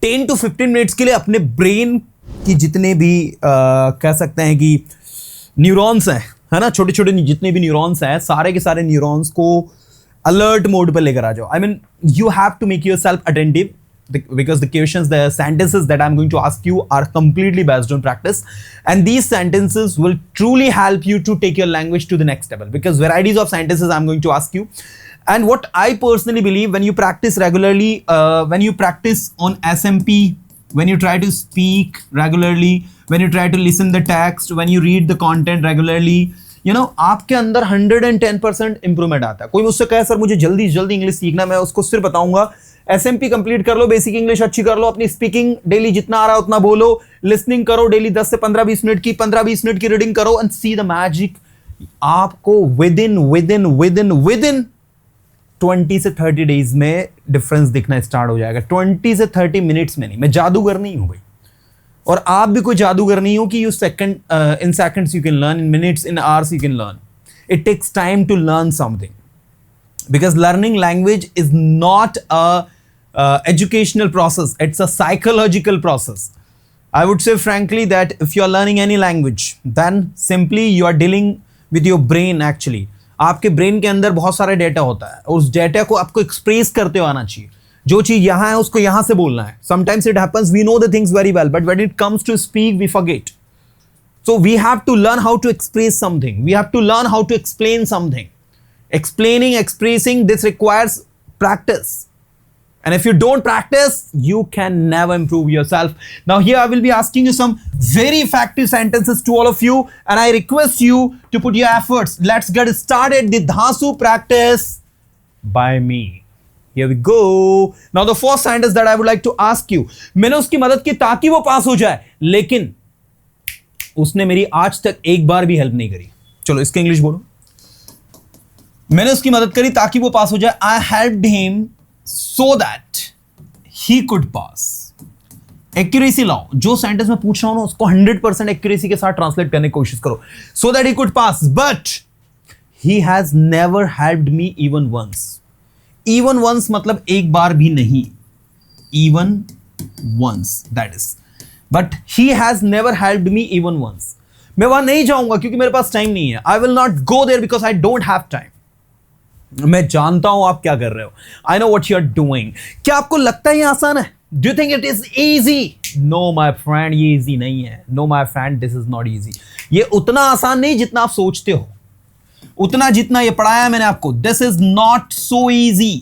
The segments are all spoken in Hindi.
10 to 15 मिनट्स के लिए अपने ब्रेन की जितने भी कह सकते हैं कि न्यूरॉन्स हैं, है ना, छोटे छोटे जितने भी न्यूरॉन्स हैं, सारे के सारे न्यूरॉन्स को अलर्ट मोड पर लेकर आ जाओ. I mean you have to make your self attentive because the questions, the sentences that I'm going to ask you are completely based on practice, and these sentences will truly help you to take your language to the next level, because varieties of sentences I'm going to ask you. And what I personally believe, when you practice regularly, when you practice on SMP, when you try to speak regularly, when you try to listen the text, when you read the content regularly, you know, आपके अंदर 110% इंप्रूवमेंट आता है. कोई मुझसे कहे सर मुझे जल्दी जल्दी इंग्लिश सीखना, मैं उसको सिर्फ बताऊंगा SMP कंप्लीट कर लो, बेसिक इंग्लिश अच्छी कर लो, अपनी स्पीकिंग डेली जितना आ रहा है उतना बोलो, लिसनिंग करो डेली 10 से 15-20 मिनट की, 15-20 मिनट की रीडिंग करो, एंड सी द मैजिक. आपको विद इन 20 से 30 डेज में डिफरेंस दिखना स्टार्ट हो जाएगा. 20 से 30 मिनट्स में नहीं. मैं जादूगर नहीं हूं भाई, और आप भी कोई जादूगर नहीं हो कि in seconds you can learn, in minutes, in hours you can learn. It takes time to learn something, because learning language is not a educational process, it's a psychological process. I would say frankly that if you are learning any language, then simply you are dealing with your brain. Actually आपके ब्रेन के अंदर बहुत सारे डेटा होता है, और उस डेटा को आपको एक्सप्रेस करते हुए आना चाहिए. जो चीज यहाँ है उसको यहाँ से बोलना है. Sometimes it happens, we know the things very well, but when it comes to speak, we forget. So we have to learn how to express something, we have to learn how to explain something. Explaining, expressing, this requires practice, and if you don't practice, you can never improve yourself. Now here I will be asking you some very effective sentences to all of you, and I request you to put your efforts. Let's get started. The Dhasu practice by me. Here we go. Now the first sentence that I would like to ask you, मैंने उसकी मदद की ताकि वो पास हो जाए, लेकिन उसने मेरी आज तक एक बार भी हेल्प नहीं करी. चलो इसका इंग्लिश बोलो. मैंने उसकी मदद करी ताकि वो पास हो जाए. आई helped him so that he could pass. Accuracy लाओ. जो सेंटेंस में पूछ रहा हूं ना उसको 100% एक्यूरेसी के साथ ट्रांसलेट करने की कोशिश करो. So that he could pass, but he has never helped me even once. Even once मतलब एक बार भी नहीं. Even once, that is. But he has never helped me even once. मैं वहां नहीं जाऊंगा क्योंकि मेरे पास टाइम नहीं है. I will not go there because I don't have time. मैं जानता हूं आप क्या कर रहे हो. I know what you are doing. क्या आपको लगता है ये आसान है? Do you think it is easy? No my friend, ये इजी नहीं है. No my friend, this is not easy. ये उतना आसान नहीं जितना आप सोचते हो, उतना जितना ये पढ़ाया मैंने आपको. This is not so easy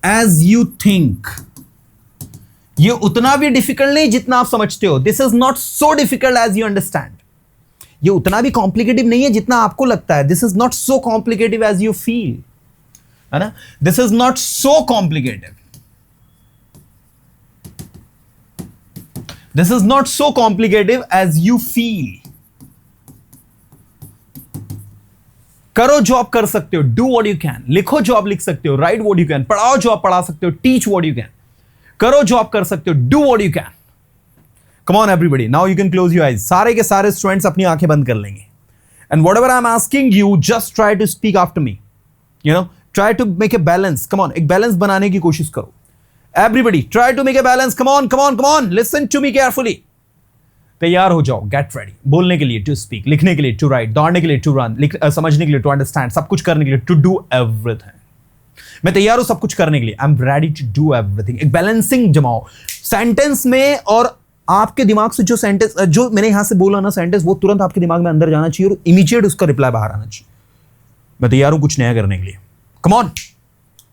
as you think. ये उतना भी डिफिकल्ट नहीं जितना आप समझते हो. This is not so difficult as you understand. ये उतना भी कॉम्प्लिकेटिव नहीं है जितना आपको लगता है. This is not so complicative as you feel, है ना. This is not so complicative. This is not so complicative as you feel. करो जो आप कर सकते हो. Do what you can. लिखो जो आप लिख सकते हो. Write what you can. पढ़ाओ जो आप पढ़ा सकते हो. Teach what you can. करो जो आप कर सकते हो. Do what you can. Come on everybody, now you can close your eyes. सारे के सारे स्टूडेंट्स अपनी आंखें बंद कर लेंगे. And whatever I'm asking you, just try to speak after me. You know, try to make a balance. Come on, एक बैलेंस बनाने की कोशिश करो. Everybody, try to make a balance. Come on, come on, come on. Listen to me carefully. तैयार हो जाओ. Get ready. बोलने के लिए, to speak. लिखने के लिए, to write. दौड़ने के लिए, to run. समझने के लिए, to understand. सब कुछ करने के लिए, to do everything. मैं तैयार हूं सब कुछ करने के लिए. I'm ready to do everything. एक बैलेंसिंग जमाओ सेंटेंस में, और आपके दिमाग से जो सेंटेंस, जो मैंने यहां से बोला ना सेंटेंस, वो तुरंत आपके दिमाग में अंदर जाना चाहिए और इमीडिएट उसका रिप्लाई बाहर आना चाहिए. मैं तैयार हूं कुछ नया करने के लिए. Come on,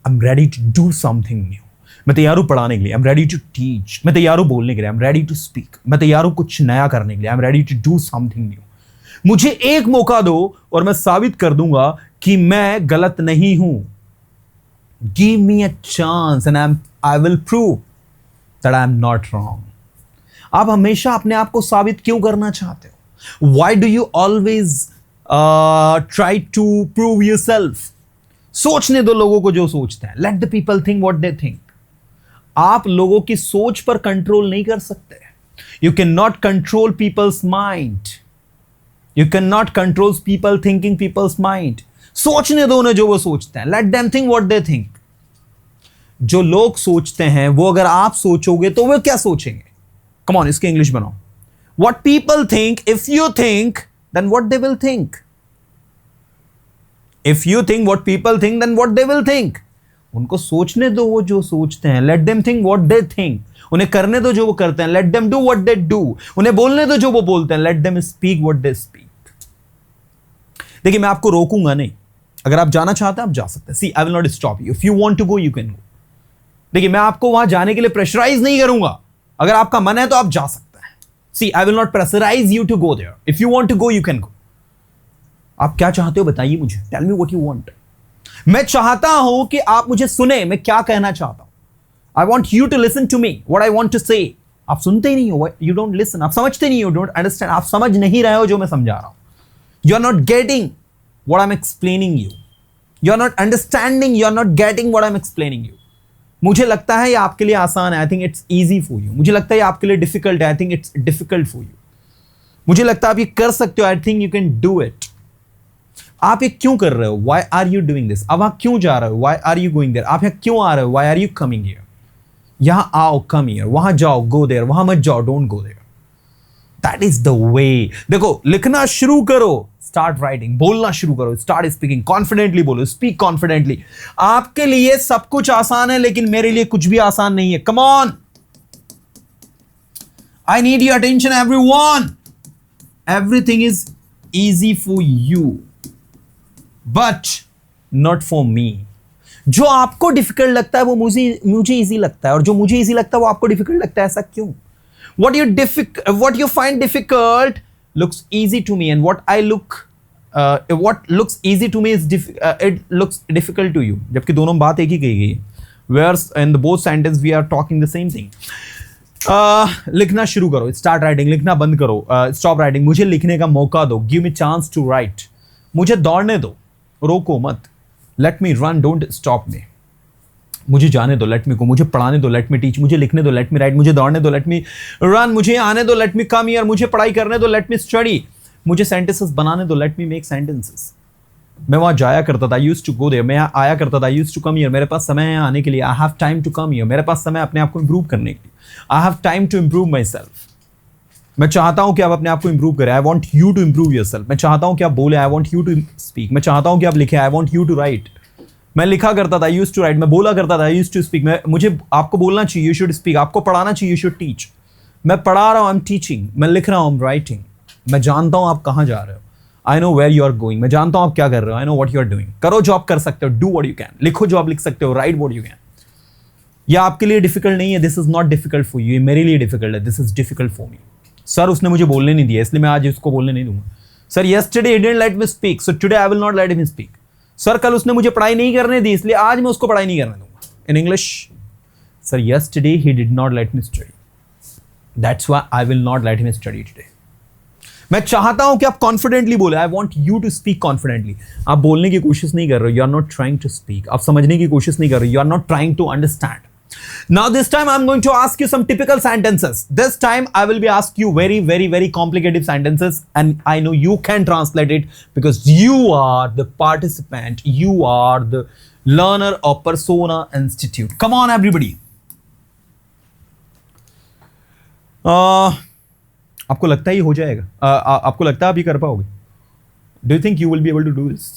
I am ready to do something new. मैं तैयार हूं पढ़ाने के लिए. I am ready to teach. मैं तैयार हूं बोलने के लिए. I am ready to speak. मैं तैयार हूं कुछ नया करने के लिए. I am ready to do something new. मुझे एक मौका दो और मैं साबित कर दूंगा कि मैं गलत नहीं हूं. Give me a chance and I will prove that I am not wrong. आप हमेशा अपने आप को साबित क्यों करना चाहते हो? Why do you always try to prove yourself? सोचने दो लोगों को जो सोचते हैं. Let the people think what they think. आप लोगों की सोच पर कंट्रोल नहीं कर सकते. You cannot control people's mind. You cannot control people thinking people's mind. सोचने दो उन्हें जो वो सोचते हैं. Let them think what they think. जो लोग सोचते हैं वो अगर आप सोचोगे तो वो क्या सोचेंगे? कम ऑन, इसके इंग्लिश बनाओ. What people think, if you think, then what they will think. If you think what people think, then what they will think. उनको सोचने दो वो जो सोचते हैं. Let them think what they think. उन्हें करने दो जो वो करते हैं. Let them do what they do. उन्हें बोलने दो जो वो बोलते हैं. Let them speak what they speak. देखिए, मैं आपको रोकूंगा नहीं. अगर आप जाना चाहते हैं आप जा सकते हैं. See, I will not stop you. If you want to go, you can go. देखिए, मैं आपको वहां जाने के लिए प्रेशराइज नहीं करूंगा. अगर आपका मन है तो आप जा सकते हैं. See, I will not pressurize you to go there. If you want to go, you can go. आप क्या चाहते हो बताइए मुझे. Tell me what you want. मैं चाहता हूं कि आप मुझे सुने मैं क्या कहना चाहता हूं. I want you to listen to me. What I want to say. आप सुनते ही नहीं हो. You don't listen. आप समझते नहीं हो. Don't understand. आप समझ नहीं रहे हो जो मैं समझा रहा हूं. You are not getting what I'm explaining you. You are not understanding. You are not getting what I'm explaining you. मुझे लगता है ये आपके लिए आसान है. I think it's easy for you. मुझे लगता है ये आपके लिए difficult है. I think it's difficult for you. मुझे लगता है आप ये कर सकते हो. I think you can do it. आप ये क्यों कर रहे हो? Why are you doing this? अब आप क्यों जा रहे हो? Why are you going there? आप यहाँ क्यों आ रहे हो? Why are you coming here? यहाँ आओ, come here. वहां जाओ, go there. वहां मत जाओ, don't go there. That is the way. देखो, लिखना शुरू करो. Start writing. बोलना शुरू करो. Start speaking. Confidently बोलो. Speak confidently. आपके लिए सब कुछ आसान है लेकिन मेरे लिए कुछ भी आसान नहीं है. Come on. I need your attention, everyone. Everything is easy for you, but not for me. जो आपको डिफिकल्ट लगता है वो मुझे इजी लगता है, और जो मुझे इजी लगता है वो आपको डिफिकल्ट लगता है. ऐसा क्यों? What you find difficult looks easy to me, and what looks easy to me is it looks difficult to you. जबकि दोनों बात एक ही कही गई. Whereas in the both sentence we are talking the same thing. लिखना शुरू करो. Start writing. लिखना बंद करो. Stop writing. मुझे लिखने का मौका दो. Give me chance to write. मुझे दौड़ने दो, रोको मत. Let me run, don't stop me. मुझे जाने दो, लेट मी गो. मुझे पढ़ाने दो, लेट मी टीच. मुझे लिखने दो, लेट मी राइट. मुझे दौड़ने दो, लेट मी रन. मुझे आने दो, लेट मी कम हियर. मुझे पढ़ाई करने दो, लेट मी स्टडी. मुझे सेंटेंसेस बनाने दो, लेट मी मेक सेंटेंसेस. मैं वहां जाया करता था, यूज्ड टू गो देयर. मैं आया करता था, यूज्ड टू कम हियर. मेरे पास समय है आने के लिए. I have time to come here. मेरे पास समय अपने आप को इंप्रूव करने के लिए. I have time to improve my self. मैं चाहता हूं कि आप अपने आप को इंप्रूव करें. I want you to improve your self. मैं चाहता हूं कि आप बोले. I want you to speak. मैं चाहता हूं कि आप लिखे. I want you to write. मैं लिखा करता था, यूज्ड टू राइट. मैं बोला करता था, यूज्ड टू स्पीक. मुझे आपको बोलना चाहिए, यू शुड स्पीक. आपको पढ़ाना चाहिए, यू शुड टीच. मैं पढ़ा रहा हूं, आई एम टीचिंग. मैं लिख रहा हूं, आई एम राइटिंग. मैं जानता हूं आप कहां जा रहे हो. I know where you are going. मैं जानता हूं आप क्या कर रहे हो. I know what you are doing. करो जो आप कर सकते हो. Do what you can. लिखो जो आप लिख सकते हो. Write what you can. यह आपके लिए डिफिकल्ट नहीं है. This is not difficult for you. ये मेरे लिए डिफिकल्ट है. This is difficult for me. Sir उसने मुझे बोलने नहीं दिया, इसलिए मैं आज उसको बोलने नहीं दूंगा. Sir yesterday he didn't let me speak, so today I will not let him speak. Sir कल उसने मुझे पढ़ाई नहीं करने दी, इसलिए आज मैं उसको पढ़ाई नहीं करने दूंगा. In English, sir yesterday he did not let me study. That's why I will not let him study today. मैं चाहता हूं कि आप कॉन्फिडेंटली बोले. I want you to speak confidently. आप बोलने की कोशिश नहीं कर रहे हो. You are not trying to speak. आप समझने की कोशिश नहीं कर रहे हो. You are not trying to understand. Now this time I'm going to ask you some typical sentences. This time I will be ask you very, very, very complicated sentences, and I know you can translate it because you are the participant. You are the learner of Persona Institute. Come on, everybody. आपको लगता है ये हो जाएगा? आपको लगता है आप ये कर पाओगे? Do you think you will be able to do this?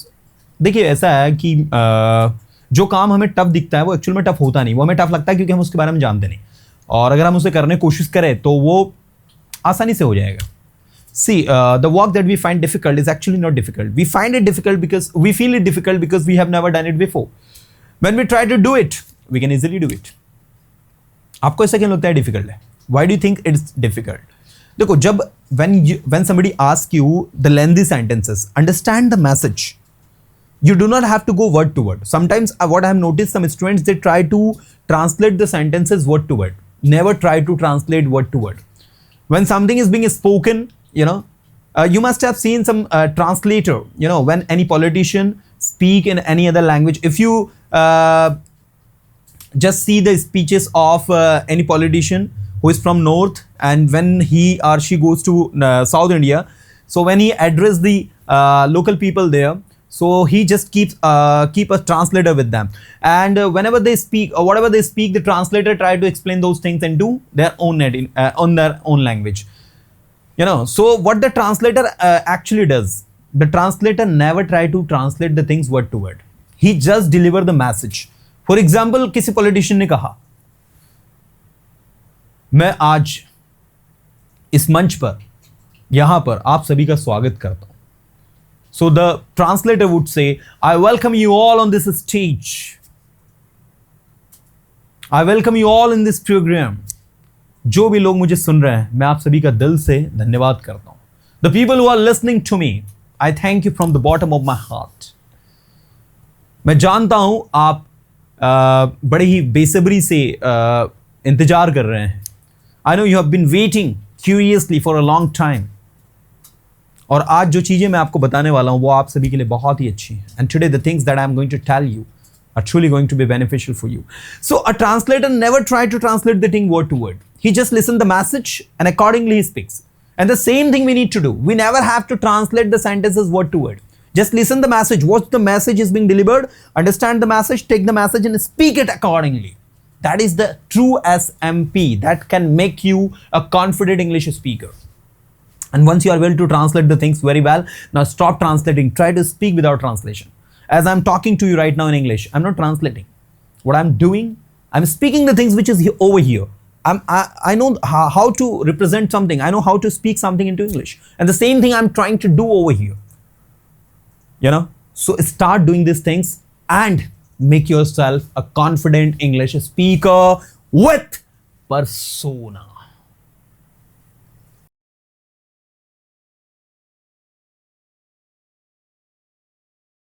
देखिए ऐसा है कि जो काम हमें टफ दिखता है वो एक्चुअल में टफ होता नहीं. वो हमें टफ लगता है क्योंकि हम उसके बारे में जानते नहीं, और अगर हम उसे करने की कोशिश करें तो वो आसानी से हो जाएगा. See, the work that we find difficult is actually not difficult. We find it difficult because we feel it difficult because we have never done it before. When we try to do it, we can easily do it. आपको ऐसा क्यों लगता है difficult है? Why do you think it's difficult? देखो, जब when somebody asks you the lengthy sentences, understand the message. You do not have to go word to word. Sometimes what I have noticed, some students, they try to translate the sentences word to word. Never try to translate word to word. When something is being spoken, you must have seen some translator, when any politician speak in any other language. If you just see the speeches of any politician who is from north, and when he or she goes to South India, so when he address the local people there, So he just keep a translator with them, and whenever they speak or whatever they speak, the translator try to explain those things and do their own on their own language. You know, so what the translator actually does, the translator never try to translate the things word to word. He just deliver the message. For example, किसी politician ने कहा, मैं आज इस मंच पर यहां पर आप सभी का स्वागत करता हूं. So the translator would say, I welcome you all on this stage. I welcome you all in this program. जो भी लोग मुझे सुन रहे हैं, मैं आप सभी का दिल से धन्यवाद करता हूं. The people who are listening to me, I thank you from the bottom of my heart. मैं जानता हूं आप बड़े ही बेसब्री से इंतजार कर रहे हैं. I know you have been waiting curiously for a long time. और आज जो चीजें मैं आपको बताने वाला हूं वो आप सभी के लिए बहुत ही अच्छी हैं. And today the things that I am going to tell you are truly going to be beneficial for you. So a translator never try to translate the thing word to word. He just listen the message and accordingly he speaks. And the same thing we need to do. We never have to translate the sentences word to word. Just listen the message. What the message is being delivered, understand the message, take the message and speak it accordingly. That is the true SMP that can make you a confident English speaker. And once you are able to translate the things very well, now stop translating. Try to speak without translation. As I'm talking to you right now in English, I'm not translating. What I'm doing, I'm speaking the things which is over here. I know how to represent something. I know how to speak something into English. And the same thing I'm trying to do over here. You know? So start doing these things and make yourself a confident English speaker with persona.